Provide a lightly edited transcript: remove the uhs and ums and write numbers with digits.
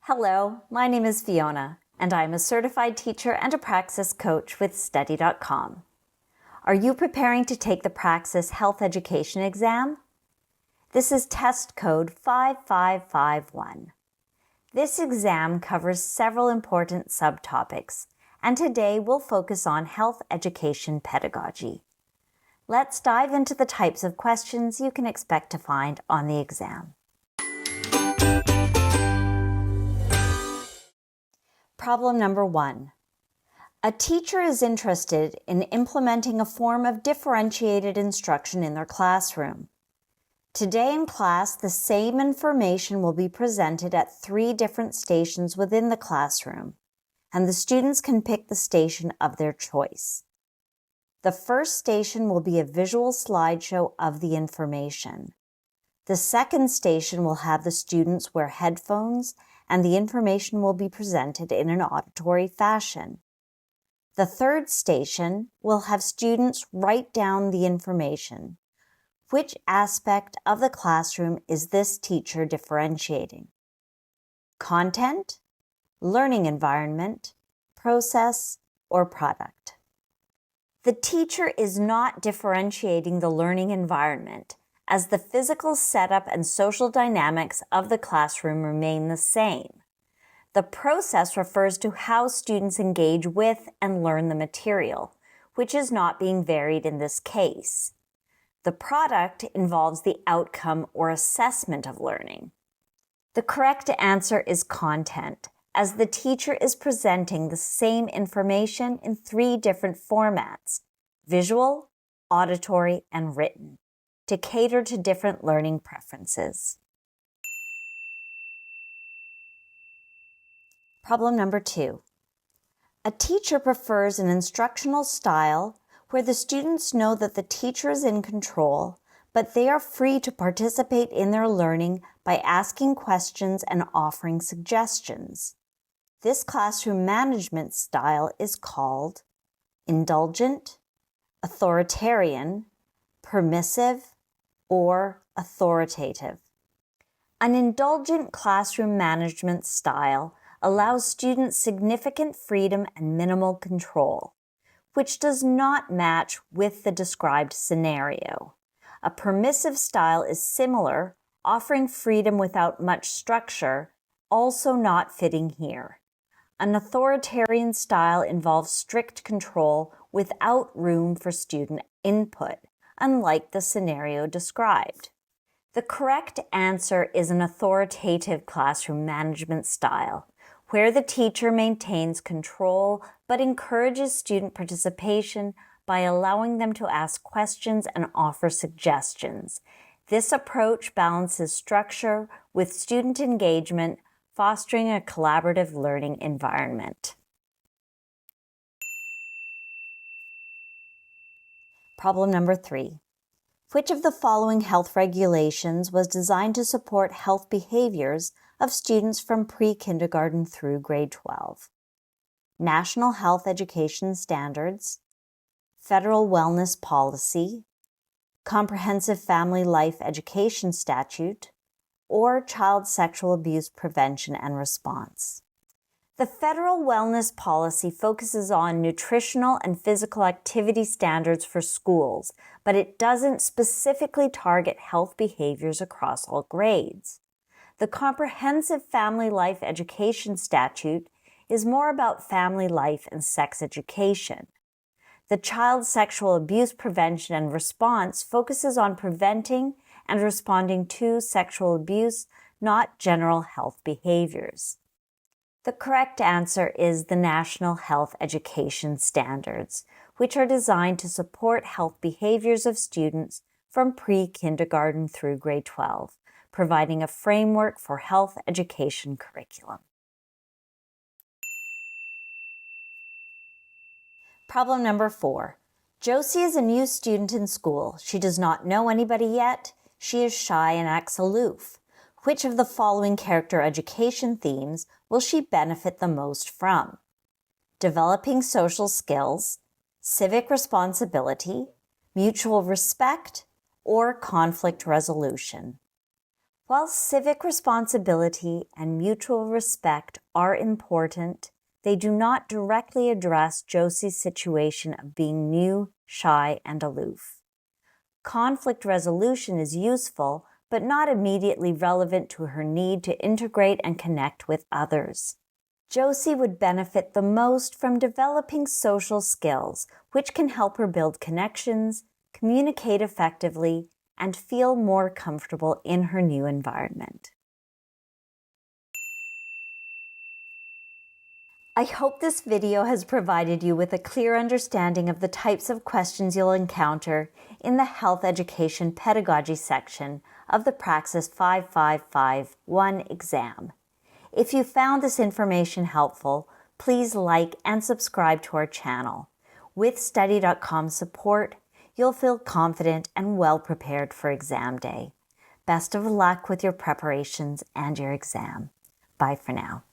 Hello, my name is Fiona, and I'm a certified teacher and a Praxis coach with Study.com. Are you preparing to take the Praxis Health Education exam? This is test code 5551. This exam covers several important subtopics, and today we'll focus on Health Education Pedagogy. Let's dive into the types of questions you can expect to find on the exam. Problem number 1. A teacher is interested in implementing a form of differentiated instruction in their classroom. Today in class, the same information will be presented at 3 different stations within the classroom, and the students can pick the station of their choice. The first station will be a visual slideshow of the information. The second station will have the students wear headphones, and the information will be presented in an auditory fashion. The third station will have students write down the information. Which aspect of the classroom is this teacher differentiating? Content, learning environment, process, or product? The teacher is not differentiating the learning environment, as the physical setup and social dynamics of the classroom remain the same. The process refers to how students engage with and learn the material, which is not being varied in this case. The product involves the outcome or assessment of learning. The correct answer is content, as the teacher is presenting the same information in 3 different formats: visual, auditory, and written, to cater to different learning preferences. Problem number 2. A teacher prefers an instructional style where the students know that the teacher is in control, but they are free to participate in their learning by asking questions and offering suggestions. This classroom management style is called indulgent, authoritarian, permissive, or authoritative. An indulgent classroom management style allows students significant freedom and minimal control, which does not match with the described scenario. A permissive style is similar, offering freedom without much structure, also not fitting here. An authoritarian style involves strict control without room for student input, unlike the scenario described. The correct answer is an authoritative classroom management style, where the teacher maintains control but encourages student participation by allowing them to ask questions and offer suggestions. This approach balances structure with student engagement, fostering a collaborative learning environment. Problem number 3. Which of the following health regulations was designed to support health behaviors of students from pre-kindergarten through grade 12? National Health Education Standards, Federal Wellness Policy, Comprehensive Family Life Education Statute, or Child Sexual Abuse Prevention and Response. The Federal Wellness Policy focuses on nutritional and physical activity standards for schools, but it doesn't specifically target health behaviors across all grades. The Comprehensive Family Life Education Statute is more about family life and sex education. The Child Sexual Abuse Prevention and Response focuses on preventing and responding to sexual abuse, not general health behaviors. The correct answer is the National Health Education Standards, which are designed to support health behaviors of students from pre-kindergarten through grade 12, providing a framework for health education curriculum. Problem number 4. Josie is a new student in school. She does not know anybody yet. She is shy and acts aloof. Which of the following character education themes will she benefit the most from? Developing social skills, civic responsibility, mutual respect, or conflict resolution? While civic responsibility and mutual respect are important, they do not directly address Josie's situation of being new, shy, and aloof. Conflict resolution is useful, but not immediately relevant to her need to integrate and connect with others. Josie would benefit the most from developing social skills, which can help her build connections, communicate effectively, and feel more comfortable in her new environment. I hope this video has provided you with a clear understanding of the types of questions you'll encounter in the Health Education Pedagogy section of the Praxis 5551 exam. If you found this information helpful, please like and subscribe to our channel. With Study.com support, you'll feel confident and well prepared for exam day. Best of luck with your preparations and your exam. Bye for now.